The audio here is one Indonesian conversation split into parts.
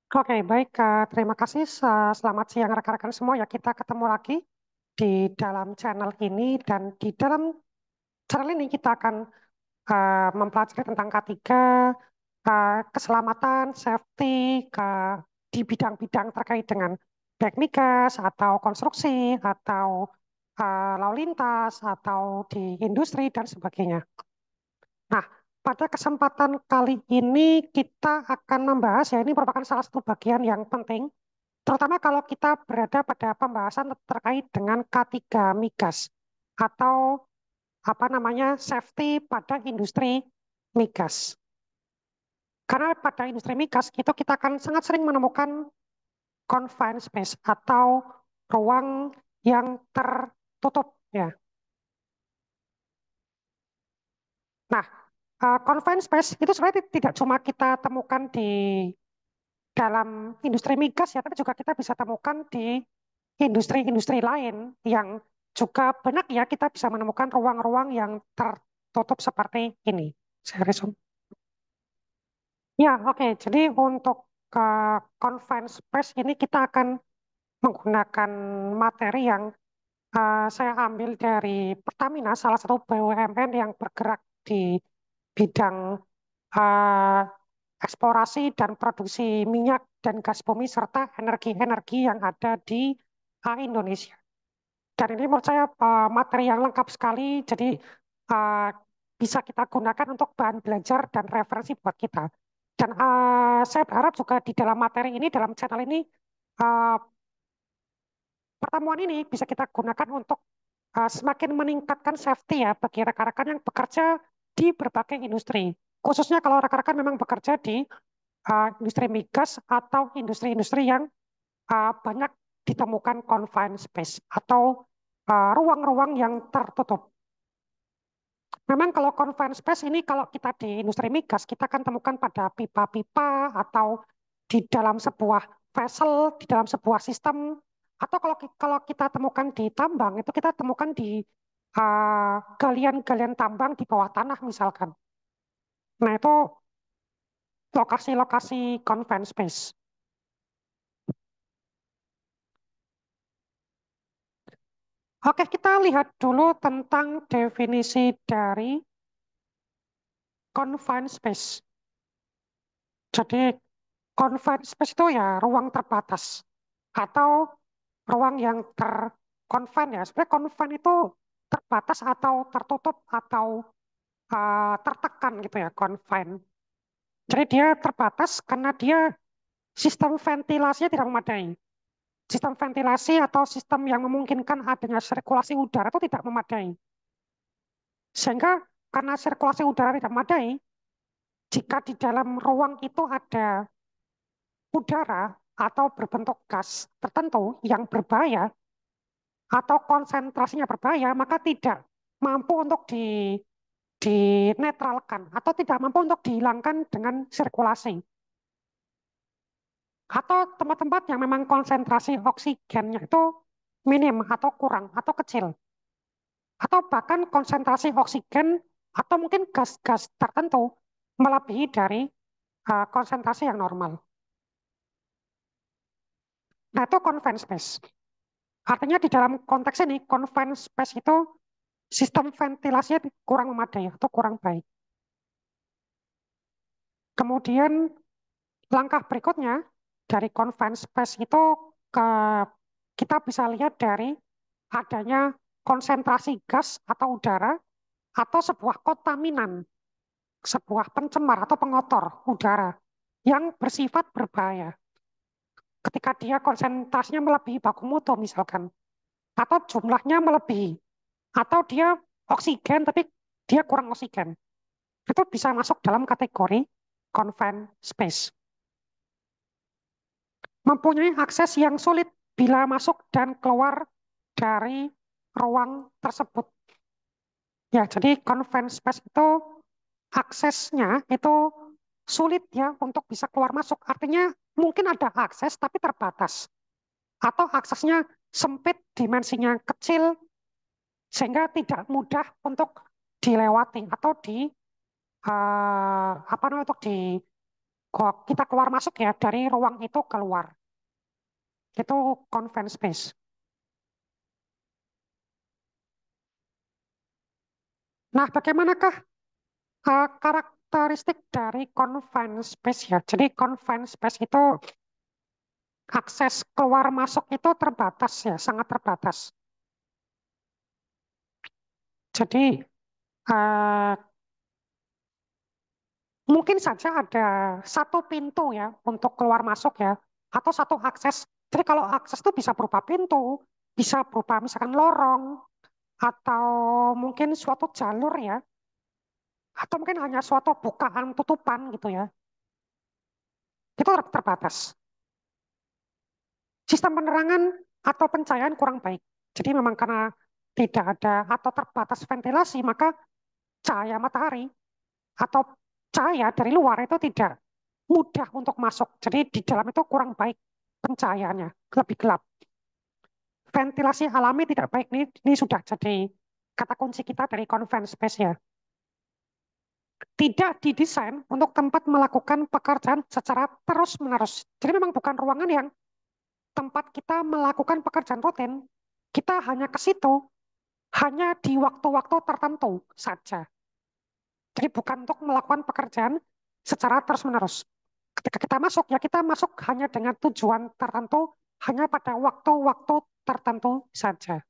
Oke, baik. Terima kasih. Selamat siang rekan-rekan semua ya. Kita ketemu lagi di dalam channel ini dan di dalam channel ini kita akan mempelajari tentang K3, keselamatan, safety, ke, di bidang-bidang terkait dengan baik migas atau konstruksi atau lalu lintas atau di industri dan sebagainya. Nah, pada kesempatan kali ini kita akan membahas ya ini merupakan salah satu bagian yang penting terutama kalau kita berada pada pembahasan terkait dengan K3 migas atau apa namanya safety pada industri migas. Karena pada industri migas itu kita akan sangat sering menemukan confined space atau ruang yang tertutup ya. Nah, confined space itu sebenarnya tidak cuma kita temukan di dalam industri migas ya, tapi juga kita bisa temukan di industri-industri lain yang juga banyak ya kita bisa menemukan ruang-ruang yang tertutup seperti ini. Saya resume. Ya, oke. Jadi untuk confined space ini kita akan menggunakan materi yang saya ambil dari Pertamina, salah satu BUMN yang bergerak di bidang eh, eksplorasi dan produksi minyak dan gas bumi serta energi-energi yang ada di Indonesia. Dan ini menurut saya materi yang lengkap sekali, jadi eh, bisa kita gunakan untuk bahan belajar dan referensi buat kita. Dan saya berharap juga di dalam materi ini, dalam channel ini, eh, pertemuan ini bisa kita gunakan untuk semakin meningkatkan safety ya bagi rekan-rekan yang bekerja di berbagai industri. Khususnya kalau rekan-rekan memang bekerja di industri migas atau industri-industri yang banyak ditemukan confined space atau ruang-ruang yang tertutup. Memang kalau confined space ini kalau kita di industri migas kita akan temukan pada pipa-pipa atau di dalam sebuah vessel, di dalam sebuah sistem, atau kalau kita temukan di tambang itu kita temukan di galian-galian tambang di bawah tanah misalkan. Nah itu lokasi-lokasi confined space. Oke, kita lihat dulu tentang definisi dari confined space. Jadi confined space itu ya ruang terbatas atau ruang yang terconfine ya. Sebenarnya confine itu terbatas atau tertutup atau tertekan gitu ya, confine. Jadi dia terbatas karena dia sistem ventilasinya tidak memadai. Sistem ventilasi atau sistem yang memungkinkan adanya sirkulasi udara itu tidak memadai. Sehingga karena sirkulasi udara tidak memadai, jika di dalam ruang itu ada udara atau berbentuk gas tertentu yang berbahaya atau konsentrasinya berbahaya, maka tidak mampu untuk dinetralkan atau tidak mampu untuk dihilangkan dengan sirkulasi. Atau tempat-tempat yang memang konsentrasi oksigennya itu minim atau kurang atau kecil. Atau bahkan konsentrasi oksigen atau mungkin gas-gas tertentu melebihi dari konsentrasi yang normal. Nah, itu confined space. Artinya di dalam konteks ini, confined space itu sistem ventilasinya kurang memadai atau kurang baik. Kemudian langkah berikutnya dari confined space itu ke kita bisa lihat dari adanya konsentrasi gas atau udara atau sebuah kontaminan, sebuah pencemar atau pengotor udara yang bersifat berbahaya. Ketika dia konsentrasinya melebihi baku mutu misalkan, atau jumlahnya melebihi, atau dia oksigen tapi dia kurang oksigen, itu bisa masuk dalam kategori confined space. Mempunyai akses yang sulit bila masuk dan keluar dari ruang tersebut. Ya, jadi confined space itu aksesnya itu sulit ya untuk bisa keluar masuk. Artinya mungkin ada akses tapi terbatas. Atau aksesnya sempit, dimensinya kecil, sehingga tidak mudah untuk dilewati atau apa namanya untuk Kok kita keluar masuk ya dari ruang itu keluar. Itu confined space. Nah, bagaimanakah karakteristik dari confined space ya? Jadi confined space itu akses keluar masuk itu terbatas ya, sangat terbatas. Jadi eh, mungkin saja ada satu pintu ya untuk keluar masuk ya, atau satu akses. Jadi kalau akses itu bisa berupa pintu, bisa berupa misalkan lorong, atau mungkin suatu jalur ya, atau mungkin hanya suatu bukaan tutupan gitu ya. Itu terbatas. Sistem penerangan atau pencahayaan kurang baik. Jadi memang karena tidak ada atau terbatas ventilasi, maka cahaya matahari atau cahaya dari luar itu tidak mudah untuk masuk. Jadi di dalam itu kurang baik pencahayaannya, lebih gelap. Ventilasi alami tidak baik. Ini sudah jadi kata kunci kita dari confined space ya. Tidak didesain untuk tempat melakukan pekerjaan secara terus-menerus. Jadi memang bukan ruangan yang tempat kita melakukan pekerjaan rutin. Kita hanya ke situ, hanya di waktu-waktu tertentu saja. Jadi bukan untuk melakukan pekerjaan secara terus-menerus. Ketika kita masuk, ya kita masuk hanya dengan tujuan tertentu, hanya pada waktu-waktu tertentu saja.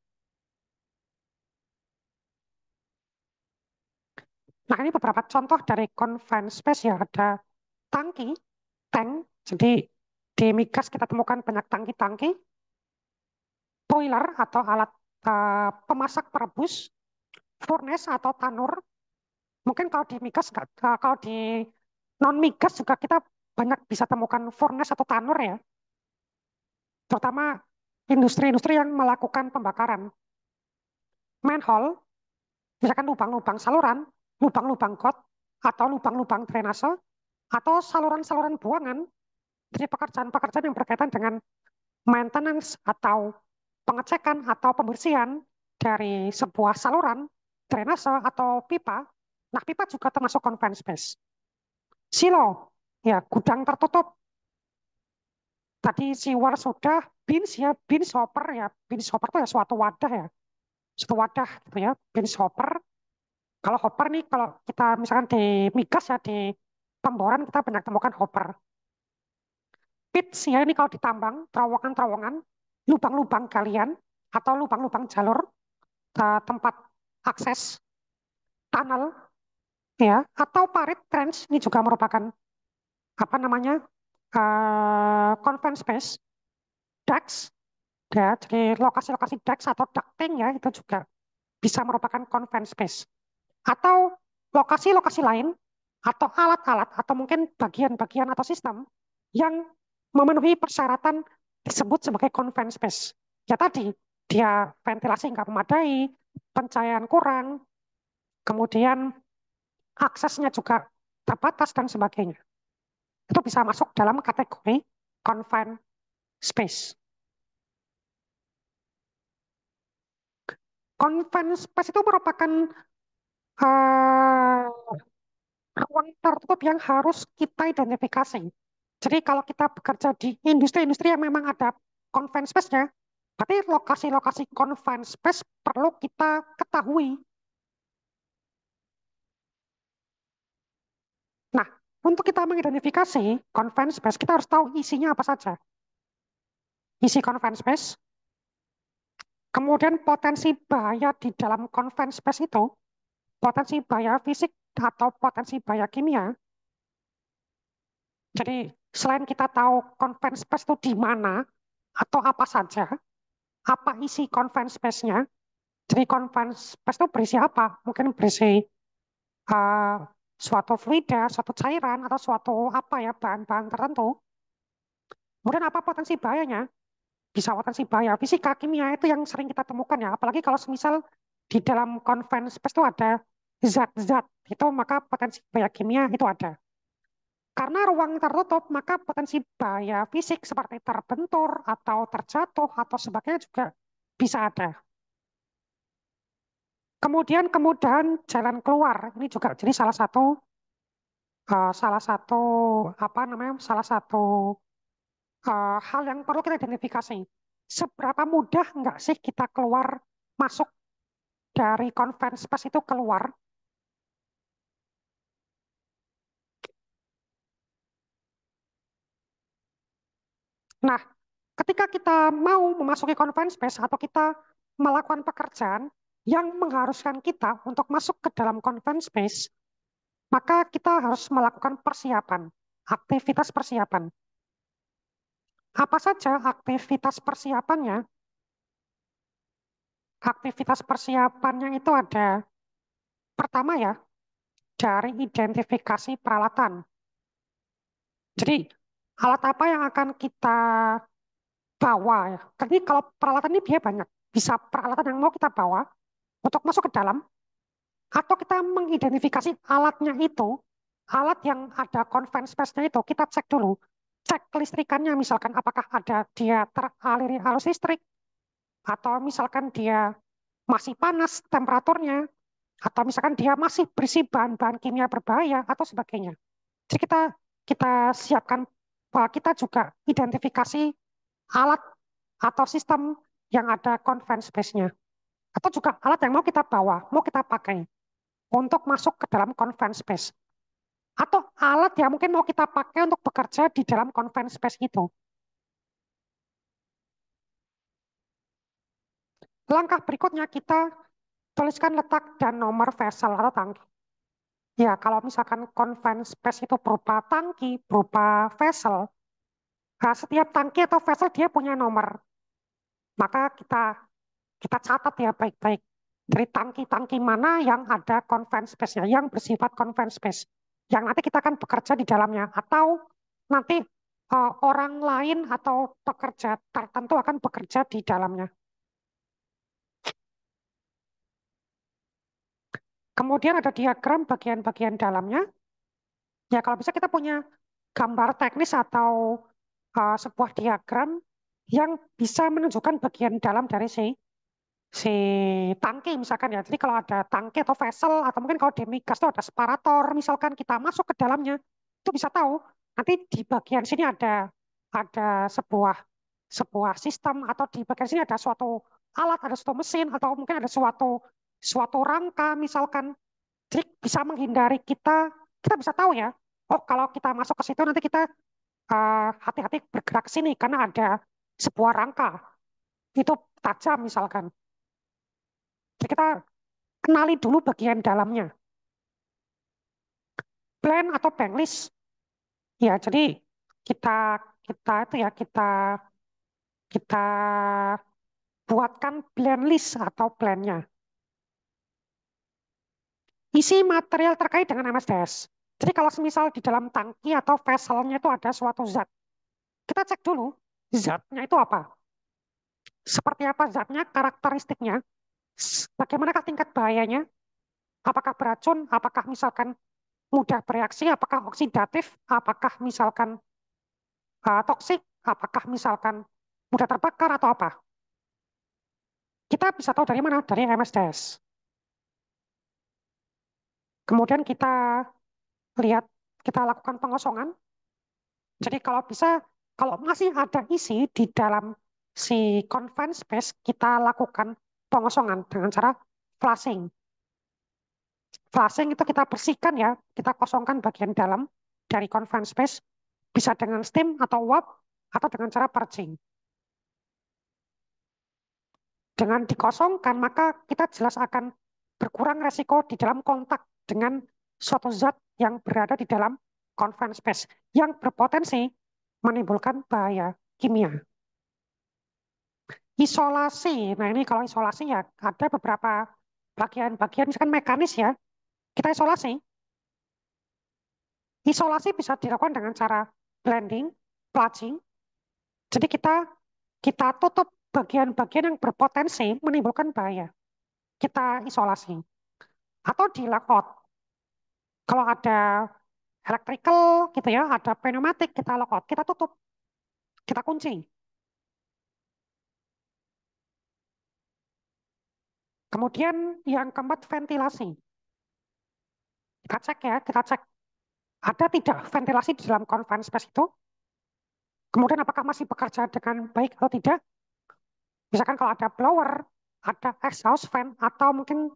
Nah, ini beberapa contoh dari confined space ya. Ada tangki, tank. Jadi di migas kita temukan banyak tangki-tangki, boiler atau alat pemasak perebus, furnace atau tanur. Mungkin kalau di migas, kalau di non migas juga kita banyak bisa temukan furnace atau tanur ya, terutama industri-industri yang melakukan pembakaran. Manhole, misalkan lubang-lubang saluran, lubang-lubang got, atau lubang-lubang drainase, atau saluran-saluran buangan, jadi pekerjaan-pekerjaan yang berkaitan dengan maintenance atau pengecekan atau pembersihan dari sebuah saluran, drainase atau pipa. Nah, pipa juga termasuk confined space. Silo, ya gudang tertutup. Tadi sewer sudah, bins ya, bins hopper ya. Bins hopper itu ya suatu wadah ya. Suatu wadah gitu ya, bins hopper. Kalau hopper nih, kalau kita misalkan di migas ya, di pemboran kita banyak temukan hopper. Pits ya, ini kalau ditambang, terowongan-terowongan, lubang-lubang galian, atau lubang-lubang jalur, tempat akses tunnel, ya, atau parit trench, ini juga merupakan, apa namanya, confined space, ducts, ya, jadi lokasi-lokasi ducts atau ducting ya, itu juga bisa merupakan confined space. Atau lokasi-lokasi lain, atau alat-alat, atau mungkin bagian-bagian atau sistem yang memenuhi persyaratan disebut sebagai confined space. Ya tadi, dia ventilasi nggak memadai, pencahayaan kurang, kemudian aksesnya juga terbatas dan sebagainya. Itu bisa masuk dalam kategori confined space. Confined space itu merupakan uh, ruang tertutup yang harus kita identifikasi. Jadi kalau kita bekerja di industri-industri yang memang ada confined space-nya, berarti lokasi-lokasi confined space perlu kita ketahui. Nah, untuk kita mengidentifikasi confined space, kita harus tahu isinya apa saja. Isi confined space, kemudian potensi bahaya di dalam confined space itu, potensi bahaya fisik atau potensi bahaya kimia. Jadi selain kita tahu confined space itu di mana atau apa saja, apa isi confined space-nya, jadi confined space itu berisi apa? Mungkin berisi uh, suatu fluida, suatu cairan, atau suatu apa ya, bahan-bahan tertentu. Kemudian apa potensi bahayanya? Bisa potensi bahaya fisika, kimia itu yang sering kita temukan ya. Apalagi kalau semisal di dalam confined space itu ada zat-zat, itu maka potensi bahaya kimia itu ada. Karena ruang tertutup, maka potensi bahaya fisik seperti terbentur atau terjatuh atau sebagainya juga bisa ada. Kemudian kemudahan jalan keluar, ini juga jadi salah satu salah satu apa namanya salah satu hal yang perlu kita identifikasi. Seberapa mudah nggak sih kita keluar masuk dari conference pers itu keluar. Nah, ketika kita mau memasuki conference space atau kita melakukan pekerjaan yang mengharuskan kita untuk masuk ke dalam conference space, maka kita harus melakukan persiapan, aktivitas persiapan. Apa saja aktivitas persiapannya? Aktivitas persiapannya itu ada, pertama ya, dari identifikasi peralatan. Jadi, alat apa yang akan kita bawa ya? Jadi kalau peralatan ini dia banyak. Bisa peralatan yang mau kita bawa untuk masuk ke dalam, atau kita mengidentifikasi alatnya itu, alat yang ada conference space-nya itu, kita cek dulu. Cek kelistrikannya, misalkan apakah ada dia teraliri arus listrik, atau misalkan dia masih panas temperaturnya, atau misalkan dia masih berisi bahan-bahan kimia berbahaya, atau sebagainya. Jadi kita siapkan, kita juga identifikasi alat atau sistem yang ada conference space-nya. Atau juga alat yang mau kita bawa, mau kita pakai untuk masuk ke dalam conference space. Atau alat yang mungkin mau kita pakai untuk bekerja di dalam conference space itu. Langkah berikutnya kita tuliskan letak dan nomor vessel atau tangki. Ya, kalau misalkan conference space itu berupa tangki, berupa vessel, nah setiap tangki atau vessel dia punya nomor. Maka kita catat ya baik-baik dari tangki-tangki mana yang ada conference space-nya, yang bersifat conference space, yang nanti kita akan bekerja di dalamnya, atau nanti orang lain atau pekerja tertentu akan bekerja di dalamnya. Kemudian ada diagram bagian-bagian dalamnya. Ya kalau bisa kita punya gambar teknis atau sebuah diagram yang bisa menunjukkan bagian dalam dari si tangki misalkan ya. Jadi kalau ada tangki atau vessel atau mungkin kalau di migas itu ada separator misalkan kita masuk ke dalamnya itu bisa tahu nanti di bagian sini ada sebuah sebuah sistem atau di bagian sini ada suatu alat, ada suatu mesin atau mungkin ada suatu suatu rangka misalkan. Jadi bisa menghindari kita bisa tahu ya. Oh, kalau kita masuk ke situ nanti kita hati-hati bergerak ke sini karena ada sebuah rangka itu tajam misalkan. Jadi kita kenali dulu bagian dalamnya. Plan atau backlist, ya jadi kita kita itu ya kita buatkan plan list atau plannya. Isi material terkait dengan MSDS. Jadi kalau semisal di dalam tangki atau vesselnya itu ada suatu zat, kita cek dulu zatnya itu apa. Seperti apa zatnya, karakteristiknya, bagaimanakah tingkat bahayanya, apakah beracun, apakah misalkan mudah bereaksi, apakah oksidatif, apakah misalkan toksik, apakah misalkan mudah terbakar atau apa. Kita bisa tahu dari mana? Dari MSDS. Kemudian lihat, kita lakukan pengosongan. Jadi kalau bisa, kalau masih ada isi di dalam si confined space, kita lakukan pengosongan dengan cara flushing. Flushing itu kita bersihkan ya, kita kosongkan bagian dalam dari confined space, bisa dengan steam atau uap, atau dengan cara purging. Dengan dikosongkan, maka kita jelas akan berkurang resiko di dalam kontak dengan suatu zat yang berada di dalam confined space yang berpotensi menimbulkan bahaya kimia. Isolasi, nah ini kalau isolasi ya ada beberapa bagian-bagian misalkan mekanis ya, kita isolasi. Isolasi bisa dilakukan dengan cara blending, purging. Jadi kita tutup bagian-bagian yang berpotensi menimbulkan bahaya. Kita isolasi atau di lockout. Kalau ada electrical gitu ya, ada pneumatik, kita lockout, kita tutup, kita kunci. Kemudian yang keempat ventilasi. Kita cek ya, kita cek Ada tidak ventilasi di dalam confined space itu? Kemudian apakah masih bekerja dengan baik atau tidak? Misalkan kalau ada blower, ada exhaust fan, atau mungkin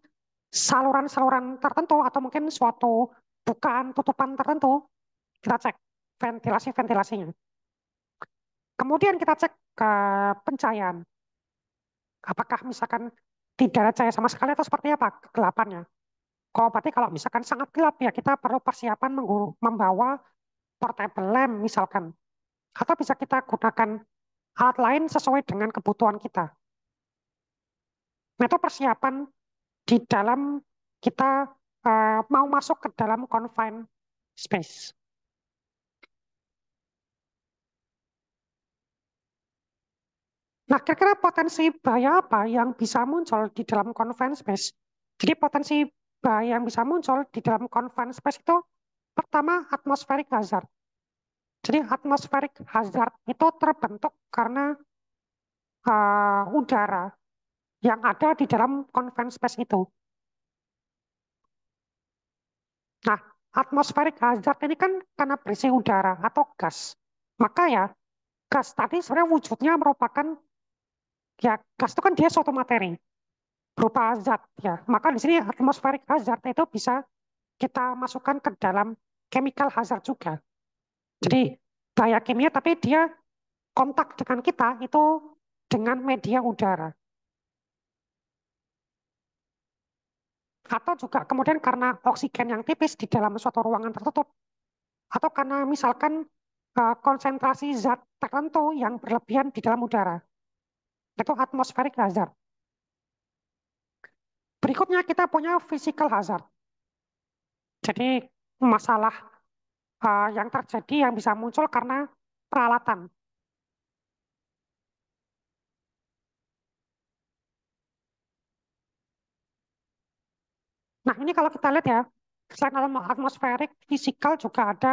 saluran-saluran tertentu, atau mungkin suatu bukaan tutupan tertentu, kita cek ventilasi-ventilasinya. Kemudian kita cek ke pencahayaan. Apakah misalkan tidak ada cahaya sama sekali atau seperti apa kegelapannya? Kalau berarti kalau misalkan sangat gelap ya kita perlu persiapan membawa portable lamp misalkan. Atau bisa kita gunakan alat lain sesuai dengan kebutuhan kita. Nah, itu persiapan di dalam kita mau masuk ke dalam confined space. Nah, kira-kira potensi bahaya apa yang bisa muncul di dalam confined space? Jadi potensi bahaya yang bisa muncul di dalam confined space itu pertama atmospheric hazard. Jadi atmospheric hazard itu terbentuk karena udara yang ada di dalam confined space itu. Nah, atmospheric hazard ini kan karena berisi udara atau gas. Maka ya, gas tadi sebenarnya wujudnya merupakan, ya gas itu kan dia suatu materi, berupa zat ya. Maka di sini atmospheric hazard itu bisa kita masukkan ke dalam chemical hazard juga. Jadi bahaya kimia tapi dia kontak dengan kita itu dengan media udara. Atau juga kemudian karena oksigen yang tipis di dalam suatu ruangan tertutup. Atau karena misalkan konsentrasi zat tertentu yang berlebihan di dalam udara. Itu atmospheric hazard. Berikutnya kita punya physical hazard. Jadi masalah yang terjadi yang bisa muncul karena peralatan. Nah, ini kalau kita lihat ya, selain atmosferik, fisikal juga ada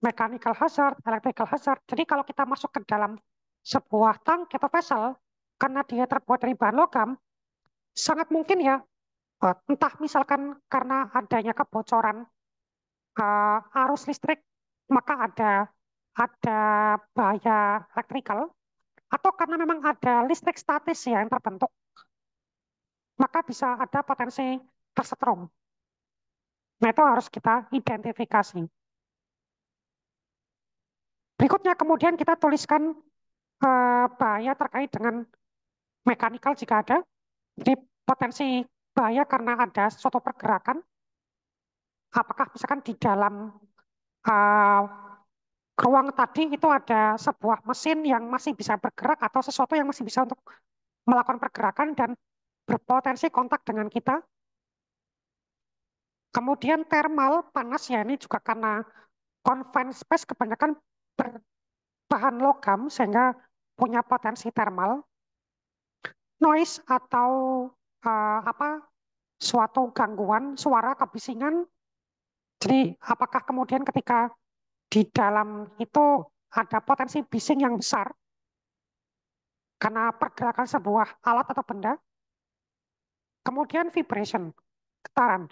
mechanical hazard, electrical hazard. Jadi kalau kita masuk ke dalam sebuah tangki atau vessel, karena dia terbuat dari bahan logam, sangat mungkin ya, entah misalkan karena adanya kebocoran arus listrik, maka ada bahaya elektrikal, atau karena memang ada listrik statis ya yang terbentuk, maka bisa ada potensi tersetrum. Nah, itu harus kita identifikasi. Berikutnya kemudian kita tuliskan bahaya terkait dengan mekanikal jika ada. Jadi potensi bahaya karena ada suatu pergerakan, apakah misalkan di dalam uh, ruang tadi itu ada sebuah mesin yang masih bisa bergerak atau sesuatu yang masih bisa untuk melakukan pergerakan dan berpotensi kontak dengan kita. Kemudian thermal, panas ya, ini juga karena confined space kebanyakan berbahan logam sehingga punya potensi thermal. Noise atau apa suatu gangguan suara kebisingan. Jadi apakah kemudian ketika di dalam itu ada potensi bising yang besar karena pergerakan sebuah alat atau benda. Kemudian vibration, getaran.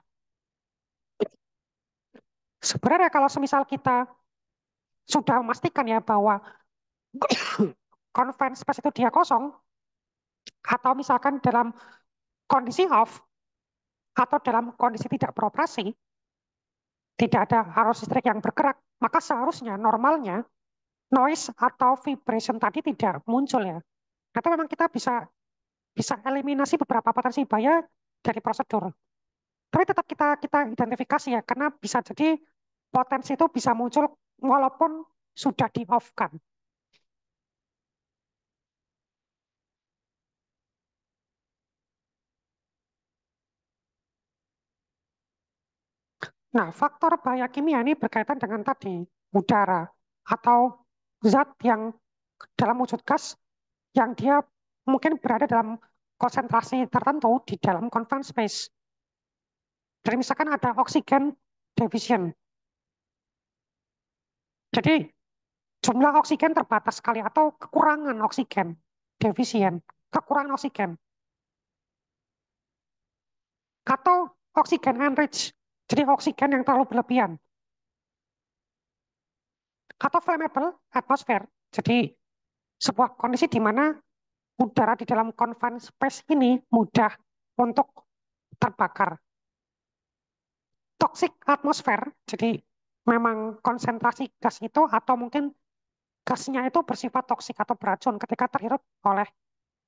Sebenarnya kalau semisal kita sudah memastikan ya bahwa confined space itu dia kosong, atau misalkan dalam kondisi off, atau dalam kondisi tidak beroperasi, tidak ada arus listrik yang bergerak, maka seharusnya normalnya noise atau vibration tadi tidak muncul ya. Atau memang kita bisa bisa eliminasi beberapa potensi bahaya dari prosedur. Tapi tetap kita kita identifikasi ya, karena bisa jadi potensi itu bisa muncul walaupun sudah di off kan. Nah, faktor bahaya kimia ini berkaitan dengan tadi udara atau zat yang dalam wujud gas yang dia mungkin berada dalam konsentrasi tertentu di dalam confined space. Jadi misalkan ada oksigen deficient. Jadi jumlah oksigen terbatas sekali atau kekurangan oksigen deficient, kekurangan oksigen atau oksigen enrich. Jadi oksigen yang terlalu berlebihan. atau flammable atmosphere. Jadi sebuah kondisi di mana udara di dalam confined space ini mudah untuk terbakar. Toxic atmosphere, jadi memang konsentrasi gas itu atau mungkin gasnya itu bersifat toksik atau beracun ketika terhirup oleh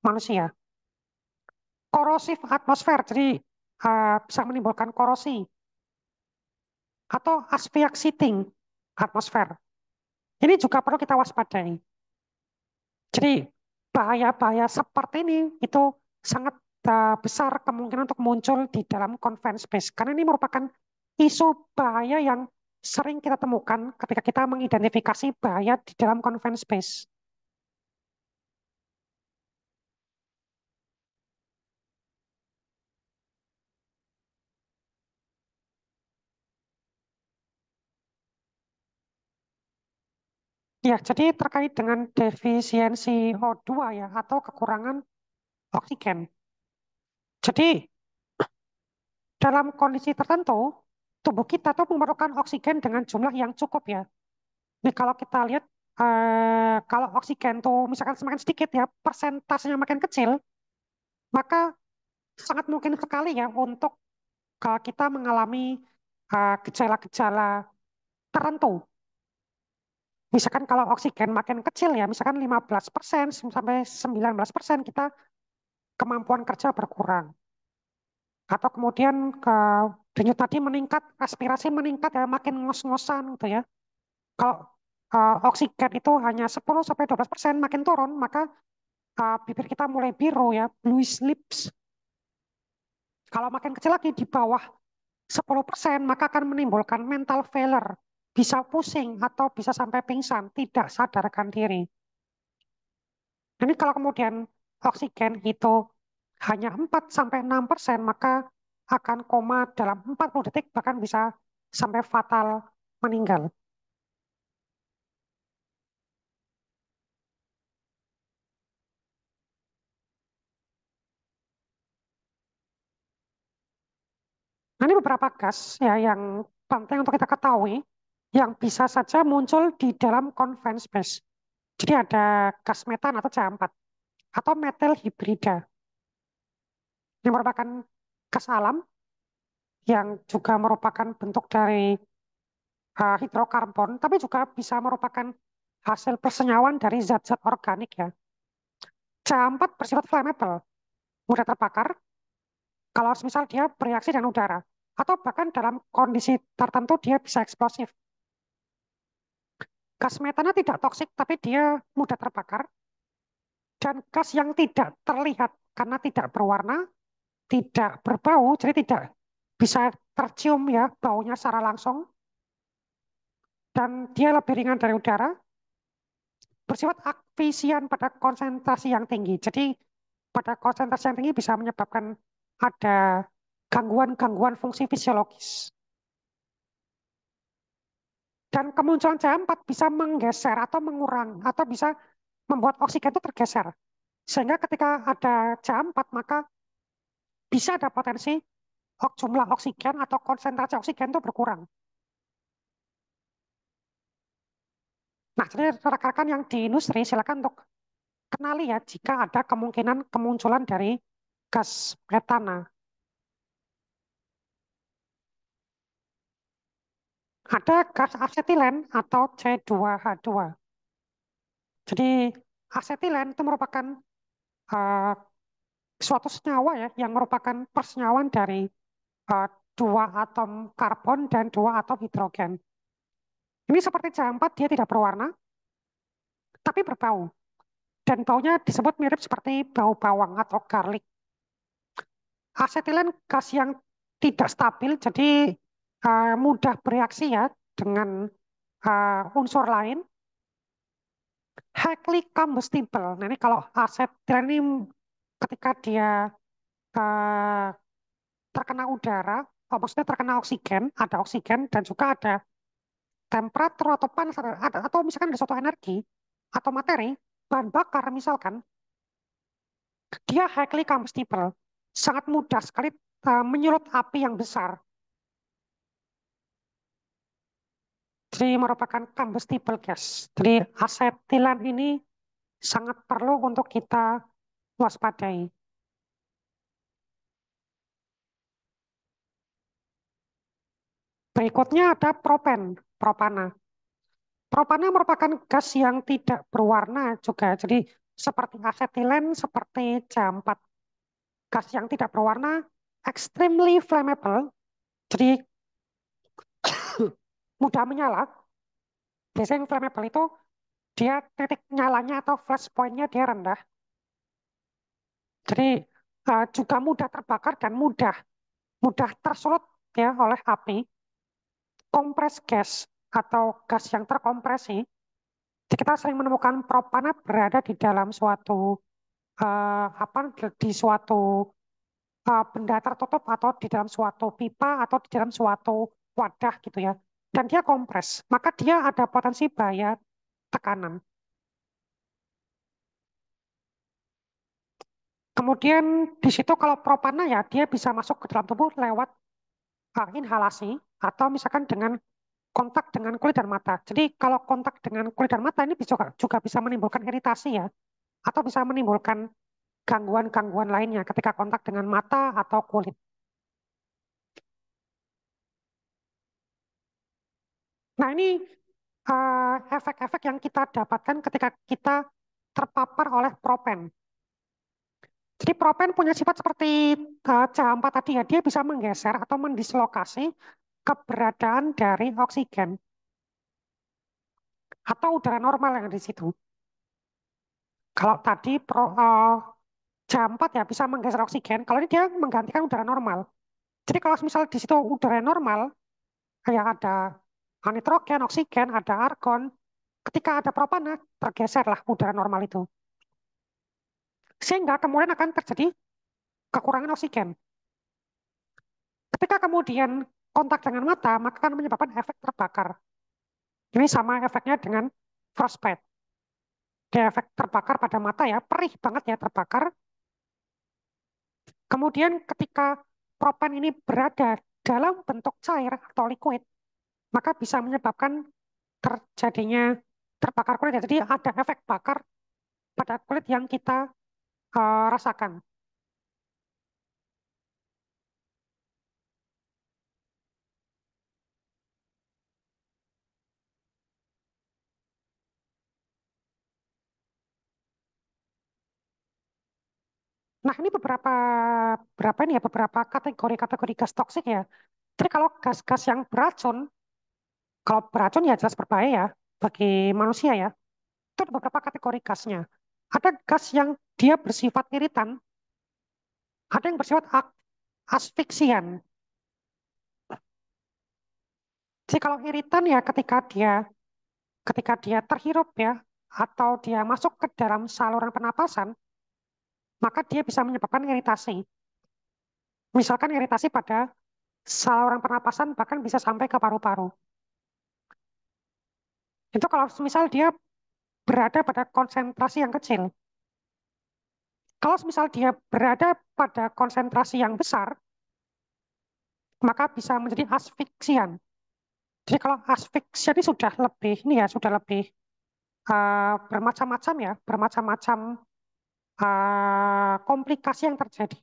manusia. Corrosive atmosphere, jadi bisa menimbulkan korosi atau asphyxiating atmosphere. Ini juga perlu kita waspadai. Jadi bahaya-bahaya seperti ini itu sangat besar kemungkinan untuk muncul di dalam confined space. Karena ini merupakan isu bahaya yang sering kita temukan ketika kita mengidentifikasi bahaya di dalam confined space. Ya, jadi terkait dengan defisiensi O2 ya, atau kekurangan oksigen. Jadi dalam kondisi tertentu, tubuh kita tuh memerlukan oksigen dengan jumlah yang cukup ya. Nih kalau kita lihat, kalau oksigen tuh misalkan semakin sedikit ya, persentasenya makin kecil, maka sangat mungkin sekali ya untuk kita mengalami gejala-gejala tertentu. Misalkan kalau oksigen makin kecil ya, misalkan 15% sampai 19% kita kemampuan kerja berkurang. Atau kemudian ke denyut tadi meningkat, aspirasi meningkat ya, makin ngos-ngosan gitu ya. Kalau oksigen itu hanya 10 sampai 12% makin turun, maka bibir kita mulai biru ya, bluish lips. Kalau makin kecil lagi di bawah 10%, maka akan menimbulkan mental failure. Bisa pusing atau bisa sampai pingsan, tidak sadarkan diri. Ini kalau kemudian oksigen itu hanya 4 sampai 6%, maka akan koma dalam 40 detik, bahkan bisa sampai fatal meninggal. Nah, ini beberapa gas ya yang penting untuk kita ketahui yang bisa saja muncul di dalam confined space. Jadi ada gas metan atau C4 atau metil hibrida yang merupakan gas alam yang juga merupakan bentuk dari hidrokarbon, tapi juga bisa merupakan hasil persenyawan dari zat-zat organik ya. C4 bersifat flammable, mudah terbakar kalau misal dia bereaksi dengan udara, atau bahkan dalam kondisi tertentu dia bisa eksplosif. Gas metana tidak toksik, tapi dia mudah terbakar, dan gas yang tidak terlihat karena tidak berwarna, tidak berbau, jadi tidak bisa tercium ya baunya secara langsung, dan dia lebih ringan dari udara, bersifat akfisian pada konsentrasi yang tinggi. Jadi pada konsentrasi yang tinggi bisa menyebabkan ada gangguan-gangguan fungsi fisiologis. Dan kemunculan C4 bisa menggeser atau mengurangi atau bisa membuat oksigen itu tergeser. Sehingga ketika ada C4 maka bisa ada potensi jumlah oksigen atau konsentrasi oksigen itu berkurang. Nah, jadi rekan-rekan yang di industri silakan untuk kenali ya jika ada kemungkinan kemunculan dari gas metana. Ada gas asetilen atau C2H2. Jadi asetilen itu merupakan uh, suatu senyawa ya yang merupakan persenyawan dari uh, dua atom karbon dan dua atom hidrogen. Ini seperti C4, dia tidak berwarna, tapi berbau. Dan baunya disebut mirip seperti bau bawang atau garlic. Asetilen gas yang tidak stabil, jadi mudah bereaksi ya dengan unsur lain. Highly combustible. Nah ini kalau asetilen ini ketika dia uh, terkena udara, maksudnya terkena oksigen, ada oksigen dan juga ada temperatur atau panas atau misalkan ada suatu energi atau materi bahan bakar misalkan dia highly combustible sangat mudah sekali menyulut api yang besar Jadi merupakan combustible gas. Jadi asetilen ini sangat perlu untuk kita waspadai. Berikutnya ada propana. Propana merupakan gas yang tidak berwarna juga. Jadi seperti asetilen, seperti C4. Gas yang tidak berwarna, extremely flammable, jadi mudah menyala. Biasanya yang flammable itu dia titik nyalanya atau flash point-nya dia rendah. Jadi juga mudah terbakar dan mudah mudah tersulut ya oleh api. Kompres gas atau gas yang terkompresi, kita sering menemukan propana berada di dalam suatu apa di suatu benda tertutup atau di dalam suatu pipa atau di dalam suatu wadah gitu ya. Dan dia kompres, maka dia ada potensi bahaya tekanan. Kemudian di situ kalau propana ya dia bisa masuk ke dalam tubuh lewat inhalasi atau misalkan dengan kontak dengan kulit dan mata. Jadi kalau kontak dengan kulit dan mata ini juga bisa menimbulkan iritasi ya, atau bisa menimbulkan gangguan-gangguan lainnya ketika kontak dengan mata atau kulit. Nah ini efek-efek yang kita dapatkan ketika kita terpapar oleh propen. Jadi propen punya sifat seperti CH4 tadi ya, dia bisa menggeser atau mendislokasi keberadaan dari oksigen atau udara normal yang di situ. Kalau tadi CH4 ya bisa menggeser oksigen, kalau ini dia menggantikan udara normal. Jadi kalau misal di situ udara normal, kayak ada nitrogen, oksigen, ada argon, ketika ada propana, tergeserlah udara normal itu. Sehingga kemudian akan terjadi kekurangan oksigen. Ketika kemudian kontak dengan mata, maka akan menyebabkan efek terbakar. Ini sama efeknya dengan frostbite. Dia efek terbakar pada mata ya, perih banget ya terbakar. Kemudian ketika propan ini berada dalam bentuk cair atau liquid, maka bisa menyebabkan terjadinya terbakar kulit. Jadi ada efek bakar pada kulit yang kita rasakan. Nah, ini beberapa ini ya beberapa kategori-kategori gas toksik ya. Jadi kalau gas-gas yang beracun, kalau beracun ya jelas berbahaya ya bagi manusia ya. Itu ada beberapa kategori gasnya. Ada gas yang dia bersifat iritan, ada yang bersifat asfiksian. Jadi kalau iritan ya ketika dia terhirup ya atau dia masuk ke dalam saluran pernapasan, maka dia bisa menyebabkan iritasi. Misalkan iritasi pada saluran pernapasan bahkan bisa sampai ke paru-paru. Itu kalau misal dia berada pada konsentrasi yang kecil. Kalau misal dia berada pada konsentrasi yang besar, maka bisa menjadi asfiksian. Jadi kalau asfiksia ini sudah lebih ini ya sudah lebih bermacam-macam ya, bermacam-macam komplikasi yang terjadi.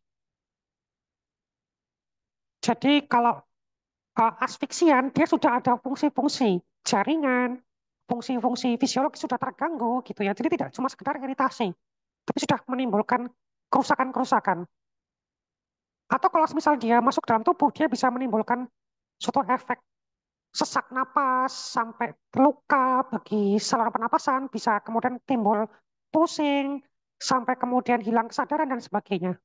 Jadi kalau asfiksian dia sudah ada fungsi-fungsi jaringan, fungsi-fungsi fisiologis sudah terganggu gitu ya. Jadi tidak cuma sekedar iritasi, tapi sudah menimbulkan kerusakan-kerusakan. Atau kalau misal dia masuk dalam tubuh, dia bisa menimbulkan suatu efek sesak napas sampai luka bagi saluran pernapasan, bisa kemudian timbul pusing, sampai kemudian hilang kesadaran dan sebagainya.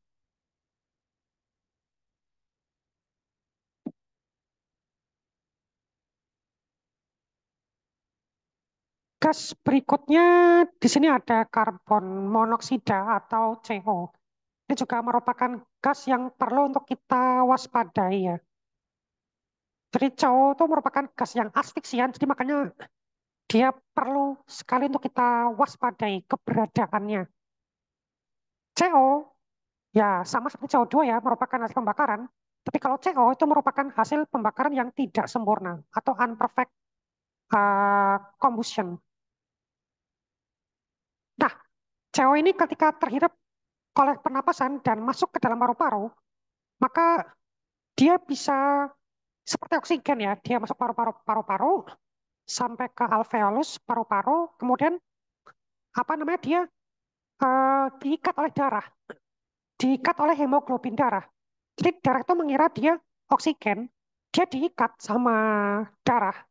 Gas berikutnya di sini ada karbon monoksida atau CO. Ini juga merupakan gas yang perlu untuk kita waspadai ya. Jadi CO itu merupakan gas yang asfiksian, jadi makanya dia perlu sekali untuk kita waspadai keberadaannya. CO ya sama seperti CO2 ya, merupakan hasil pembakaran. Tapi kalau CO itu merupakan hasil pembakaran yang tidak sempurna atau unperfect combustion. Nah, CO ini ketika terhirup oleh pernapasan dan masuk ke dalam paru-paru, maka dia bisa seperti oksigen ya, dia masuk paru-paru sampai ke alveolus paru-paru, kemudian apa namanya dia diikat oleh darah, diikat oleh hemoglobin darah. Jadi darah itu mengira dia oksigen, dia diikat sama darah.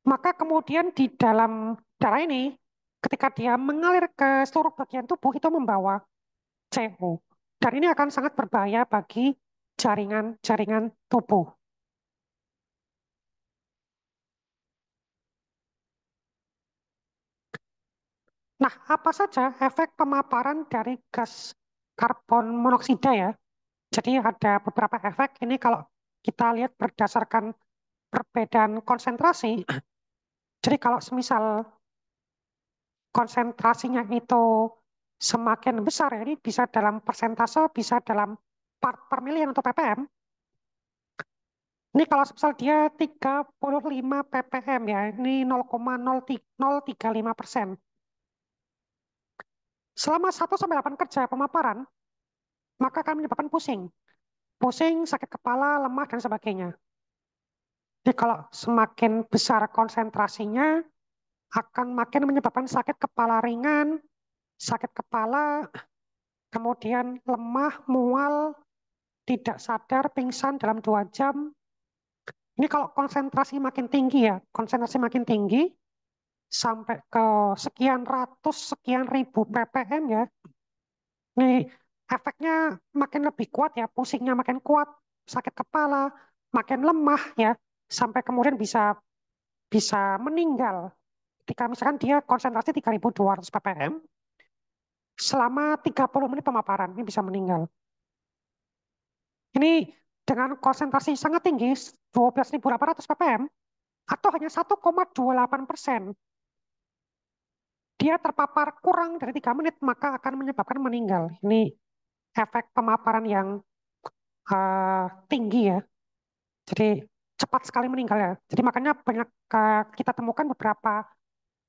Maka kemudian di dalam darah ini, ketika dia mengalir ke seluruh bagian tubuh itu membawa CO. Dan ini akan sangat berbahaya bagi jaringan-jaringan tubuh. Nah, apa saja efek pemaparan dari gas karbon monoksida ya? Jadi ada beberapa efek ini kalau kita lihat berdasarkan perbedaan konsentrasi. Jadi kalau semisal konsentrasinya itu semakin besar, ya, ini bisa dalam persentase, bisa dalam part per million atau ppm. Ini kalau misal dia 35 ppm ya, ini 0,035%. Selama 1 sampai 8 kerja pemaparan, maka akan menyebabkan pusing. Pusing, sakit kepala, lemah, dan sebagainya. Jadi kalau semakin besar konsentrasinya, akan makin menyebabkan sakit kepala ringan, sakit kepala, kemudian lemah, mual, tidak sadar, pingsan dalam 2 jam. Ini kalau konsentrasi makin tinggi ya, konsentrasi makin tinggi, sampai ke sekian ratus, sekian ribu ppm ya, ini efeknya makin lebih kuat ya, pusingnya makin kuat, sakit kepala, makin lemah ya, sampai kemudian bisa bisa meninggal. Ketika misalkan dia konsentrasi 3.200 ppm, selama 30 menit pemaparan, ini bisa meninggal. Ini dengan konsentrasi sangat tinggi, 12.800 ppm, atau hanya 1,28%, dia terpapar kurang dari 3 menit, maka akan menyebabkan meninggal. Ini efek pemaparan yang tinggi ya. Jadi cepat sekali meninggal ya. Jadi makanya banyak kita temukan beberapa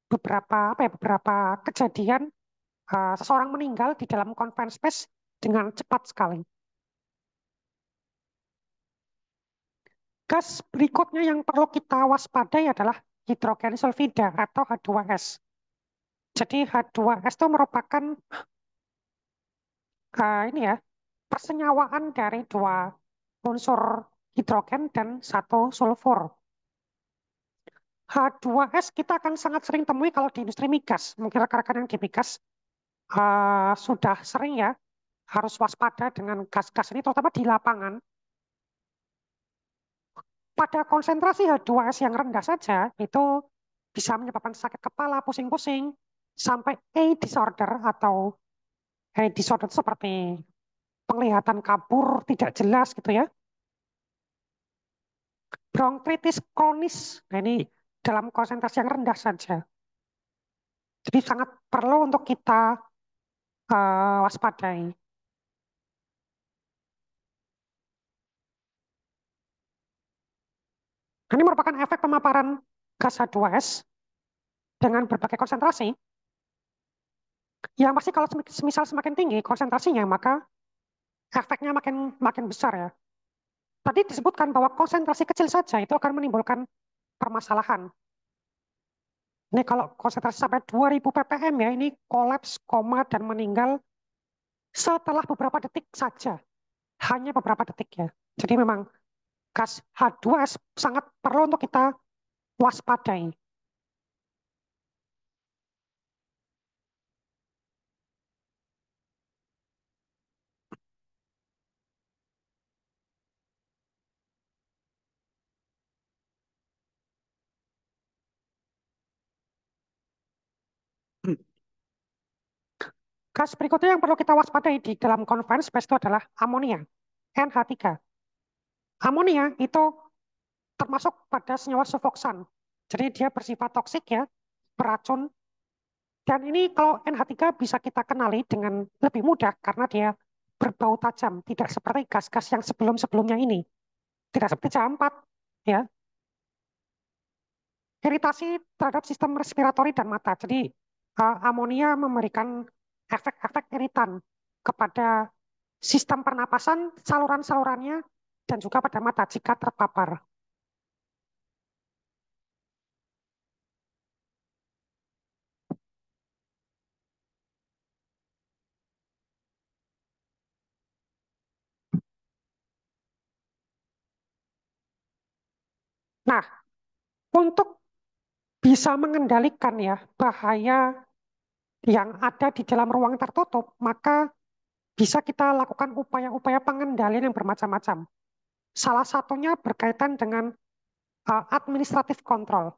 beberapa apa ya beberapa kejadian seseorang meninggal di dalam confined space dengan cepat sekali. Gas berikutnya yang perlu kita waspadai adalah hidrogen sulfida atau H2S. Jadi H2S itu merupakan ini ya persenyawaan dari 2 unsur hidrogen dan 1 sulfur. H2S kita akan sangat sering temui kalau di industri migas. Mungkin rekan-rekan yang di migas sudah sering ya harus waspada dengan gas-gas ini, terutama di lapangan. Pada konsentrasi H2S yang rendah saja, itu bisa menyebabkan sakit kepala, pusing-pusing, sampai A disorder atau disorder seperti penglihatan kabur, tidak jelas gitu ya. Bronkitis kronis, nah ini dalam konsentrasi yang rendah saja. Jadi sangat perlu untuk kita waspadai. Ini merupakan efek pemaparan gas H2S dengan berbagai konsentrasi. Yang pasti kalau semisal semakin tinggi konsentrasinya, maka efeknya makin makin besar ya. Tadi disebutkan bahwa konsentrasi kecil saja itu akan menimbulkan permasalahan. Ini kalau konsentrasi sampai 2000 ppm ya, ini kolaps, koma, dan meninggal setelah beberapa detik saja. Hanya beberapa detik ya. Jadi memang gas H2S sangat perlu untuk kita waspadai. Gas berikutnya yang perlu kita waspadai di dalam confined space itu adalah amonia, NH3. Amonia itu termasuk pada senyawa sufoksan. Jadi dia bersifat toksik ya, beracun. Dan ini kalau NH3 bisa kita kenali dengan lebih mudah karena dia berbau tajam, tidak seperti gas-gas yang sebelum-sebelumnya ini. Tidak seperti C4 ya. iritasi terhadap sistem respiratori dan mata. Jadi amonia memberikan efek-efek iritan kepada sistem pernapasan, saluran-salurannya, dan juga pada mata jika terpapar. Nah, untuk bisa mengendalikan ya bahaya yang ada di dalam ruang tertutup, maka bisa kita lakukan upaya-upaya pengendalian yang bermacam-macam. Salah satunya berkaitan dengan administratif kontrol,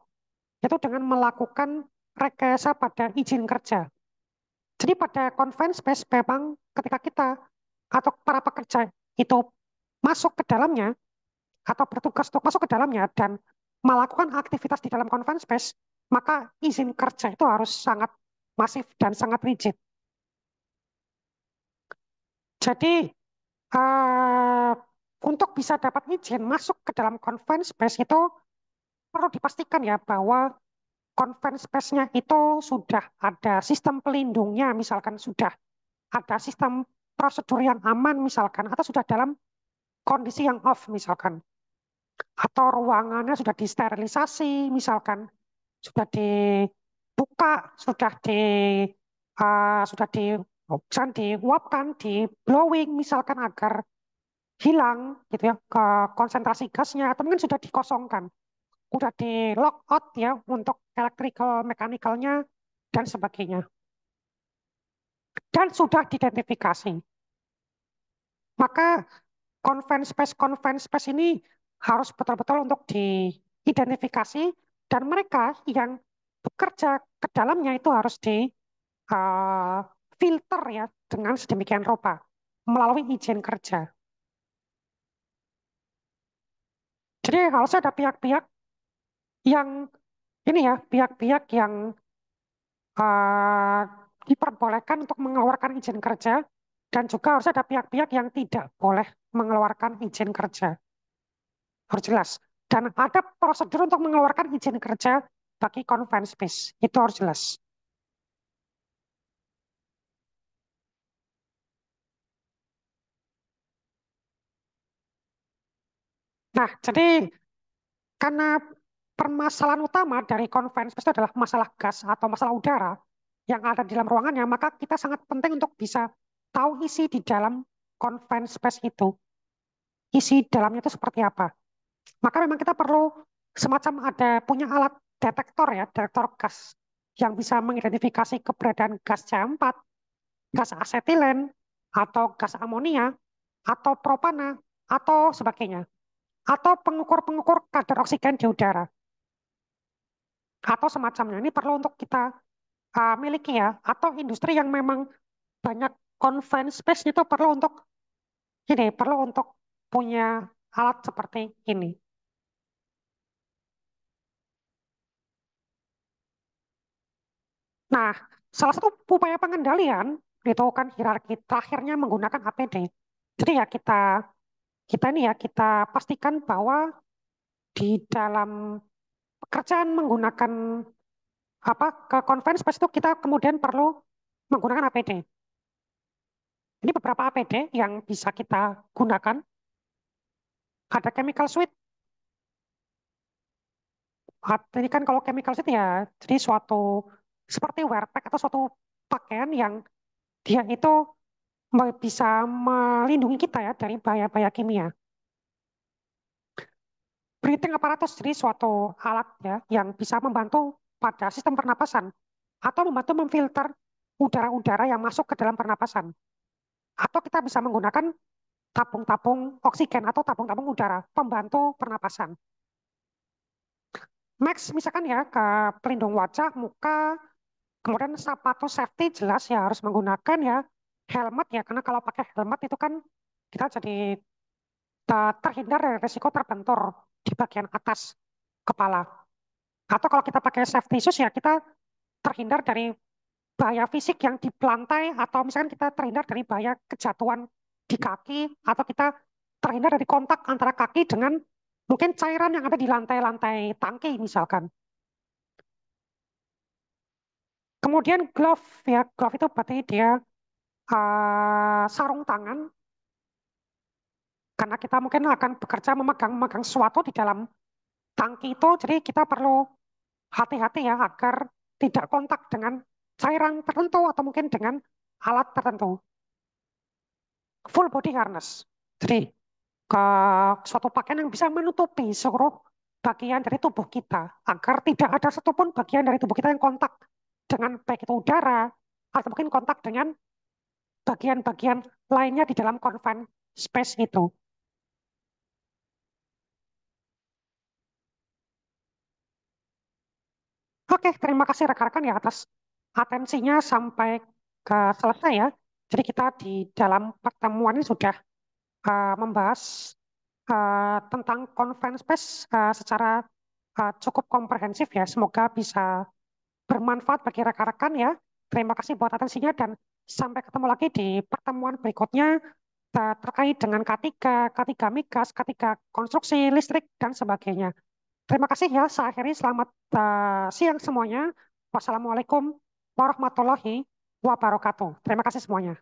yaitu dengan melakukan rekayasa pada izin kerja. Jadi pada confined space memang ketika kita atau para pekerja itu masuk ke dalamnya atau bertugas untuk masuk ke dalamnya dan melakukan aktivitas di dalam confined space, maka izin kerja itu harus sangat masif dan sangat rigid. Jadi uh, untuk bisa dapat izin masuk ke dalam confined space itu perlu dipastikan ya bahwa confined space-nya itu sudah ada sistem pelindungnya, misalkan sudah ada sistem prosedur yang aman misalkan, atau sudah dalam kondisi yang off misalkan, atau ruangannya sudah disterilisasi misalkan, sudah dibuka, sudah di misalkan diuapkan, di blowing misalkan agar hilang gitu ya ke konsentrasi gasnya, atau mungkin sudah dikosongkan, sudah di lock out ya untuk electrical mechanical-nya dan sebagainya, dan sudah diidentifikasi. Maka confined space ini harus betul-betul untuk diidentifikasi dan mereka yang bekerja ke dalamnya itu harus di uh, filter ya dengan sedemikian rupa melalui izin kerja. Jadi harus ada pihak-pihak yang ini ya, pihak-pihak yang uh, diperbolehkan untuk mengeluarkan izin kerja dan juga harus ada pihak-pihak yang tidak boleh mengeluarkan izin kerja. Harus jelas. Dan ada prosedur untuk mengeluarkan izin kerja bagi confined space. Itu harus jelas. Nah, jadi karena permasalahan utama dari confined space itu adalah masalah gas atau masalah udara yang ada di dalam ruangannya, maka kita sangat penting untuk bisa tahu isi di dalam confined space itu. Isi dalamnya itu seperti apa. Maka memang kita perlu semacam ada punya alat detektor ya, detektor gas yang bisa mengidentifikasi keberadaan gas C4, gas asetilen, atau gas amonia, atau propana, atau sebagainya. Atau pengukur-pengukur kadar oksigen di udara, atau semacamnya. Ini perlu untuk kita miliki ya. Atau industri yang memang banyak confined space itu perlu untuk perlu untuk punya alat seperti ini. Nah, salah satu upaya pengendalian itu kan hierarki terakhirnya menggunakan APD. Jadi ya kita kita ini ya kita pastikan bahwa di dalam pekerjaan menggunakan apa ke conference space itu kita kemudian perlu menggunakan APD. Ini beberapa APD yang bisa kita gunakan. Ada chemical suit. Ini kan kalau chemical suit ya jadi suatu seperti wear pack atau suatu pakaian yang dia itu bisa melindungi kita ya dari bahaya-bahaya kimia. Breathing apparatus jadi suatu alat ya yang bisa membantu pada sistem pernapasan atau membantu memfilter udara-udara yang masuk ke dalam pernapasan. Atau kita bisa menggunakan tabung-tabung oksigen atau tabung-tabung udara pembantu pernapasan. Max misalkan ya ke pelindung wajah, muka, kemudian sepatu safety jelas ya harus menggunakan ya helmet ya karena kalau pakai helmet itu kan kita jadi terhindar dari risiko terbentur di bagian atas kepala. Atau kalau kita pakai safety shoes ya kita terhindar dari bahaya fisik yang di lantai atau misalkan kita terhindar dari bahaya kejatuhan di kaki atau kita terhindar dari kontak antara kaki dengan mungkin cairan yang ada di lantai-lantai tangki misalkan. Kemudian glove ya, glove itu berarti dia sarung tangan karena kita mungkin akan bekerja memegang-memegang sesuatu di dalam tangki itu, jadi kita perlu hati-hati ya agar tidak kontak dengan cairan tertentu atau mungkin dengan alat tertentu. Full body harness. Jadi ke suatu pakaian yang bisa menutupi seluruh bagian dari tubuh kita agar tidak ada satupun bagian dari tubuh kita yang kontak dengan baik itu udara atau mungkin kontak dengan bagian-bagian lainnya di dalam confined space itu. Oke, terima kasih rekan-rekan ya atas atensinya sampai ke selesai ya. Jadi kita di dalam pertemuan ini sudah membahas tentang confined space secara cukup komprehensif ya. Semoga bisa bermanfaat bagi rekan-rekan ya. Terima kasih buat atensinya dan sampai ketemu lagi di pertemuan berikutnya terkait dengan K3, K3 migas, K3 konstruksi listrik dan sebagainya. Terima kasih ya. Saya akhiri selamat siang semuanya. Wassalamualaikum warahmatullahi wabarakatuh. Terima kasih semuanya.